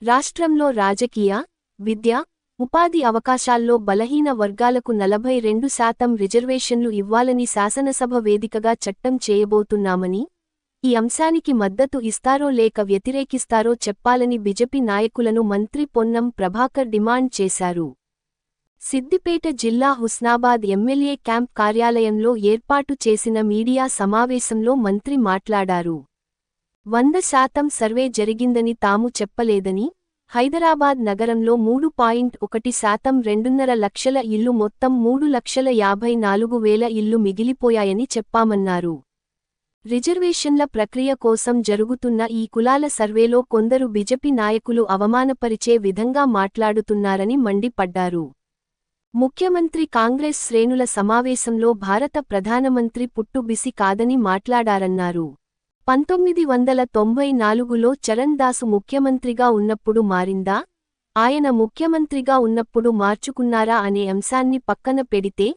రాష్ట్రంలో రాజకీయ, విద్య, ఉపాధి అవకాశాల్లో బలహీన వర్గాలకు 42% రిజర్వేషన్లు ఇవ్వాలని శాసనసభ వేదికగా చట్టం చేయబోతున్నామని, ఈ అంశానికి మద్దతు ఇస్తారో లేక వ్యతిరేకిస్తారో చెప్పాలని బీజేపీ నాయకులను మంత్రి పొన్నం ప్రభాకర్ డిమాండ్ చేశారు. సిద్దిపేట జిల్లా హుస్నాబాద్ ఎమ్మెల్యే క్యాంప్ కార్యాలయంలో ఏర్పాటు చేసిన మీడియా సమావేశంలో మంత్రి మాట్లాడారు. 100% సర్వే జరిగిందని తాము చెప్పలేదని, హైదరాబాద్ నగరంలో 3.1% 2.5 లక్షల ఇళ్లు మొత్తం 3,54,000 ఇళ్లు మిగిలిపోయాయని చెప్పామన్నారు. రిజర్వేషన్ల ప్రక్రియ కోసం జరుగుతున్న ఈ కులాల సర్వేలో కొందరు బీజేపీ నాయకులు అవమానపరిచే విధంగా మాట్లాడుతున్నారని మండిపడ్డారు. ముఖ్యమంత్రి కాంగ్రెస్ శ్రేణుల సమావేశంలో భారత ప్రధానమంత్రి పుట్టు బిసి కాదని మాట్లాడారన్నారు. 1994లో చరణ్ దాసు ముఖ్యమంత్రిగా ఉన్నప్పుడు మారిందా, ఆయన ముఖ్యమంత్రిగా ఉన్నప్పుడు మార్చుకున్నారా అనే అంశాన్ని పక్కన పెడితే,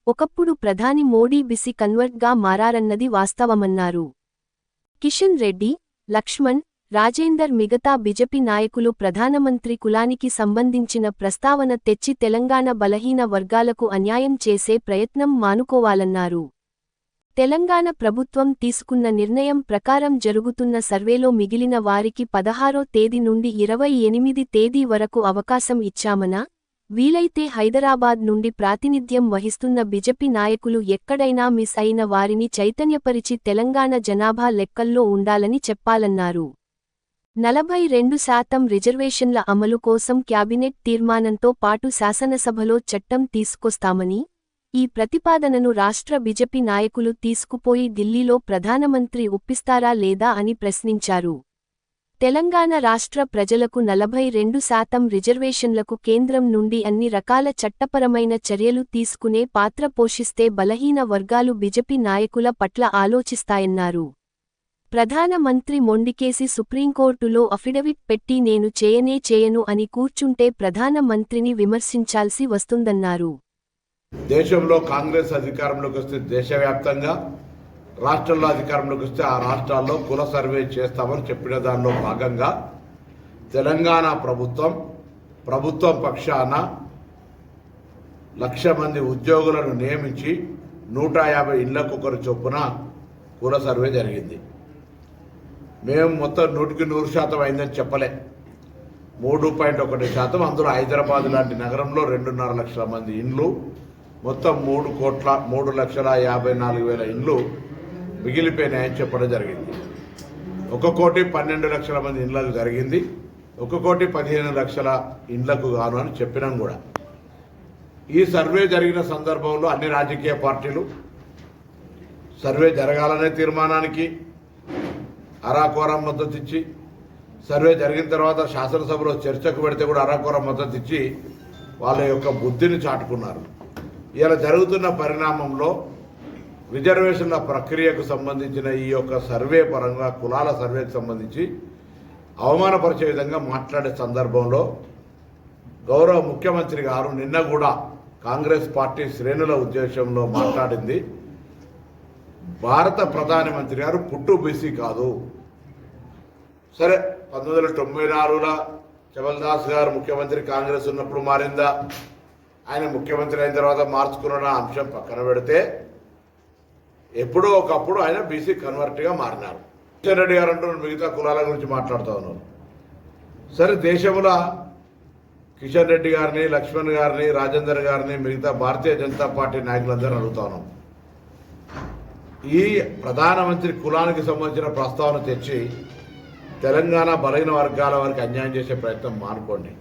ఒకప్పుడు ప్రధాని మోడీ బిసి కన్వర్ట్గా మారారన్నది వాస్తవమన్నారు. కిషన్ రెడ్డి, లక్ష్మణ్, రాజేందర్ మిగతా బీజేపీ నాయకులు ప్రధానమంత్రి కులానికి సంబంధించిన ప్రస్తావన తెచ్చి తెలంగాణ బలహీన వర్గాలకు అన్యాయం చేసే ప్రయత్నం మానుకోవాలన్నారు. తెలంగాణ ప్రభుత్వం తీసుకున్న నిర్ణయం ప్రకారం జరుగుతున్న సర్వేలో మిగిలిన వారికి 16వ తేదీ నుండి 28వ తేదీ వరకు అవకాశం ఇచ్చామనా, వీలైతే హైదరాబాద్ నుండి ప్రాతినిధ్యం వహిస్తున్న బీజేపీ నాయకులు ఎక్కడైనా మిస్ అయిన వారిని చైతన్యపరిచి తెలంగాణ జనాభా లెక్కల్లో ఉండాలని చెప్పాలన్నారు. 42% రిజర్వేషన్ల అమలు కోసం క్యాబినెట్ తీర్మానంతో పాటు శాసనసభలో చట్టం తీసుకొస్తామని, ఈ ప్రతిపాదనను రాష్ట్ర బీజేపీ నాయకులు తీసుకుపోయి ఢిల్లీలో ప్రధానమంత్రి ఒప్పిస్తారా లేదా అని ప్రశ్నించారు. తెలంగాణ రాష్ట్ర ప్రజలకు 42% రిజర్వేషన్లకు కేంద్రం నుండి అన్ని రకాల చట్టపరమైన చర్యలు తీసుకునే పాత్ర పోషిస్తే బలహీన వర్గాలు బీజేపీ నాయకుల పట్ల ఆలోచిస్తాయన్నారు. ప్రధానమంత్రి మొండికేసి సుప్రీంకోర్టులో అఫిడవిట్ పెట్టి నేను చేయను అని కూర్చుంటే ప్రధానమంత్రిని విమర్శించాల్సి వస్తుందన్నారు. దేశంలో కాంగ్రెస్ అధికారంలోకి వస్తే దేశవ్యాప్తంగా, రాష్ట్రంలో అధికారంలోకి వస్తే ఆ రాష్ట్రాల్లో కుల సర్వే చేస్తామని చెప్పిన దానిలో భాగంగా తెలంగాణ ప్రభుత్వం పక్షాన 1,00,000 మంది ఉద్యోగులను నియమించి 150 ఇళ్లకొకరు చొప్పున కుల సర్వే జరిగింది. మేము మొత్తం 100% అయిందని చెప్పలే, 3.1%. అందులో హైదరాబాద్ లాంటి నగరంలో 2.5 లక్షల మంది ఇండ్లు, మొత్తం 3,54,000 ఇండ్లు మిగిలిపోయినాయని చెప్పడం జరిగింది. 1,12,00,000 మంది ఇండ్లకు జరిగింది, 1,15,00,000 ఇండ్లకు గాను అని చెప్పినాం కూడా. ఈ సర్వే జరిగిన సందర్భంలో అన్ని రాజకీయ పార్టీలు సర్వే జరగాలనే తీర్మానానికి అరాకొరం మద్దతు ఇచ్చి, సర్వే జరిగిన తర్వాత శాసనసభలో చర్చకు పెడితే కూడా అరాకొరం మద్దతు ఇచ్చి వాళ్ళ యొక్క బుద్ధిని చాటుకున్నారు. ఇలా జరుగుతున్న పరిణామంలో రిజర్వేషన్ల ప్రక్రియకు సంబంధించిన ఈ యొక్క సర్వే పరంగా కులాల సర్వేకు సంబంధించి అవమానపరిచే విధంగా మాట్లాడే సందర్భంలో గౌరవ ముఖ్యమంత్రి గారు నిన్న కూడా కాంగ్రెస్ పార్టీ శ్రేణుల ఉద్దేశంలో మాట్లాడింది, భారత ప్రధానమంత్రి గారు పుట్టు బీసీ కాదు. సరే, 1994లో చమల్దాస్ గారు ముఖ్యమంత్రి కాంగ్రెస్ ఉన్నప్పుడు మారిందా, ఆయన ముఖ్యమంత్రి అయిన తర్వాత మార్చుకున్న అంశం పక్కన పెడితే, ఎప్పుడో ఒకప్పుడు ఆయన బీసీ కన్వర్ట్గా మారినారు. కిషన్ రెడ్డి గారు అంటూ మిగతా కులాల గురించి మాట్లాడుతూ ఉన్నారు. సరే, దేశంలో కిషన్ రెడ్డి గారిని, లక్ష్మణ్ గారిని, రాజేందర్ గారిని, మిగతా భారతీయ జనతా పార్టీ నాయకులందరూ అడుగుతా ఉన్నాం, ఈ ప్రధానమంత్రి కులానికి సంబంధించిన ప్రస్తావన తెచ్చి తెలంగాణ బలహీన వర్గాల వారికి అన్యాయం చేసే ప్రయత్నం మానుకోండి.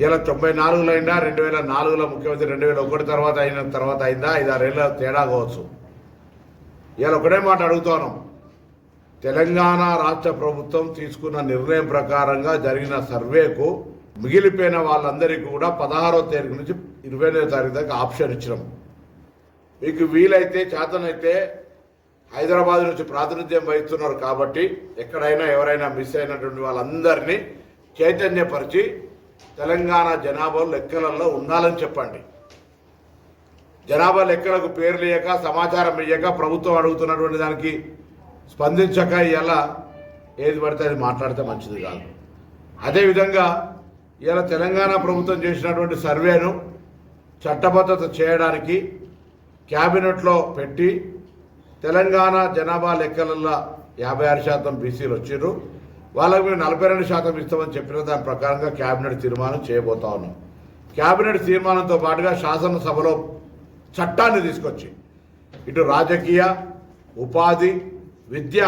ఇలా 94లో అయినా, 2004లో ముఖ్యమంత్రి 2001 తర్వాత అయిందా, 5-6 ఏళ్ళ తేడా కావచ్చు. ఇలా ఒకటే మాట అడుగుతాను, తెలంగాణ రాష్ట్ర ప్రభుత్వం తీసుకున్న నిర్ణయం ప్రకారంగా జరిగిన సర్వేకు మిగిలిపోయిన వాళ్ళందరికీ కూడా 16వ తారీఖు నుంచి 29వ తారీఖు దాకా ఆప్షన్ ఇచ్చినాం. మీకు వీలైతే చేతనైతే హైదరాబాద్ నుంచి ప్రాతినిధ్యం వహిస్తున్నారు కాబట్టి ఎక్కడైనా ఎవరైనా మిస్ అయినటువంటి వాళ్ళందరినీ చైతన్యపరిచి తెలంగాణ జనాభా లెక్కలలో ఉండాలని చెప్పండి. జనాభా లెక్కలకు పేర్లు ఇయ్యక, సమాచారం ఇయ్యక, ప్రభుత్వం అడుగుతున్నటువంటి దానికి స్పందించక ఇలా ఏది పడితే అది మాట్లాడితే మంచిది కాదు. అదేవిధంగా ఇలా తెలంగాణ ప్రభుత్వం చేసినటువంటి సర్వేను చట్టబద్ధత చేయడానికి క్యాబినెట్లో పెట్టి తెలంగాణ జనాభా లెక్కలలో 56% బీసీలు వచ్చారు, వాళ్ళకు మేము 42% ఇస్తామని చెప్పిన దాని ప్రకారంగా క్యాబినెట్ తీర్మానం చేయబోతా ఉన్నాం. క్యాబినెట్ తీర్మానంతో పాటుగా శాసనసభలో చట్టాన్ని తీసుకొచ్చి ఇటు రాజకీయ, ఉపాధి, విద్య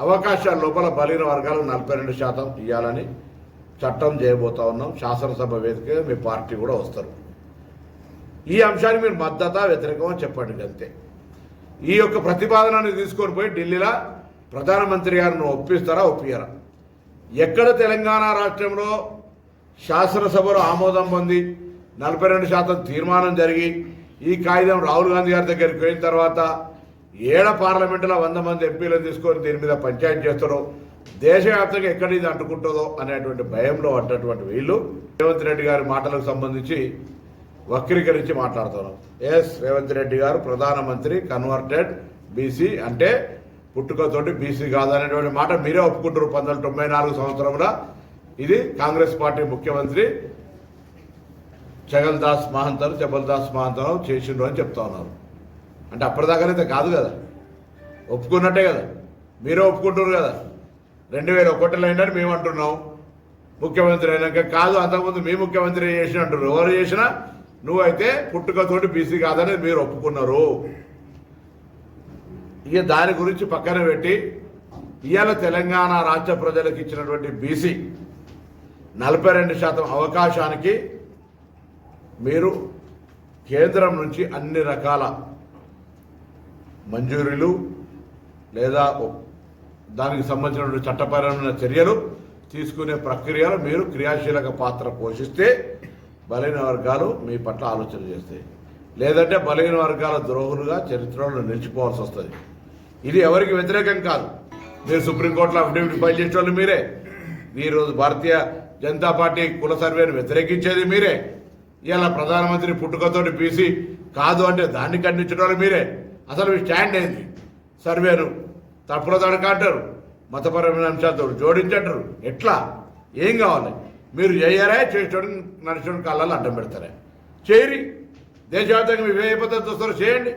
అవకాశాల లోపల బలహీన వర్గాలకు 42% ఇవ్వాలని చట్టం చేయబోతా ఉన్నాం. శాసనసభ వేదికగా మీ పార్టీ కూడా వస్తారు. ఈ అంశాన్ని మీరు మద్దతు వ్యతిరేకమని చెప్పండి అంతే. ఈ యొక్క ప్రతిపాదనని తీసుకొని పోయి ఢిల్లీలో ప్రధానమంత్రి గారిని ఒప్పిస్తారా, ఒప్పియరా? ఎక్కడ తెలంగాణ రాష్ట్రంలో శాసనసభలో ఆమోదం పొంది 42% తీర్మానం జరిగి ఈ కాగితం రాహుల్ గాంధీ గారి దగ్గరికి పోయిన తర్వాత పార్లమెంటులో 100 మంది ఎంపీలను తీసుకొని దీని మీద పంచాయతీ చేస్తారో, దేశవ్యాప్తంగా ఎక్కడ ఇది అంటుకుంటుందో అనేటువంటి భయంలో పడ్డటువంటి వీళ్ళు రేవంత్ రెడ్డి గారి మాటలకు సంబంధించి వక్రీకరించి మాట్లాడుతున్నారు. రేవంత్ రెడ్డి గారు ప్రధానమంత్రి కన్వర్టెడ్ బీసీ అంటే పుట్టుకతోటి బీసీ కాదనేటువంటి మాట మీరే ఒప్పుకుంటారు. 1994 సంవత్సరంలో ఇది కాంగ్రెస్ పార్టీ ముఖ్యమంత్రి జబల్దాస్ మహంతరావు చేసిండ్రు అని చెప్తా ఉన్నారు. అంటే అప్పటిదాకానైతే కాదు కదా, ఒప్పుకున్నట్టే కదా, మీరే ఒప్పుకుంటారు కదా. 2001లో అయినా మేము అంటున్నాం, ముఖ్యమంత్రి అయినాక కాదు అంతకుముందు మీ ముఖ్యమంత్రి చేసిన అంటున్నారు. ఎవరు చేసినా నువ్వైతే పుట్టుకతోటి బీసీ కాదనేది మీరు ఒప్పుకున్నారు. ఇక దాని గురించి పక్కన పెట్టి ఇవాళ తెలంగాణ రాష్ట్ర ప్రజలకు ఇచ్చినటువంటి బీసీ 42% అవకాశానికి మీరు కేంద్రం నుంచి అన్ని రకాల మంజూరీలు లేదా దానికి సంబంధించినటువంటి చట్టపరమైన చర్యలు తీసుకునే ప్రక్రియలో మీరు క్రియాశీలక పాత్ర పోషిస్తే బలహీన వర్గాలు మీ పట్ల ఆలోచన చేస్తాయి. లేదంటే బలహీన వర్గాల ద్రోహులుగా చరిత్రలో నిలిచిపోవాల్సి వస్తుంది. ఇది ఎవరికి వ్యతిరేకం కాదు. మీరు సుప్రీంకోర్టులో అఫిడవిట్ ఫైల్ చేసిన వాళ్ళు మీరే. ఈరోజు భారతీయ జనతా పార్టీ కుల సర్వేను వ్యతిరేకించేది మీరే. ఇలా ప్రధానమంత్రి పుట్టుకతోటి బీసీ కాదు అంటే దాన్ని ఖండించడం వాళ్ళు మీరే. అసలు మీ స్టాండ్ ఏంది? సర్వేను తప్పుల తడకంటారు, మతపరమైన అంశాలతో జోడించంటారు. ఎట్లా? ఏం కావాలి? మీరు చేయరే, చేసేటోడు నడిచేటోడు కాళ్ళలో అడ్డం పెడతారే. చేయరి. దేశవ్యాప్తంగా మీ ఏ పద్ధతి వస్తారో చేయండి.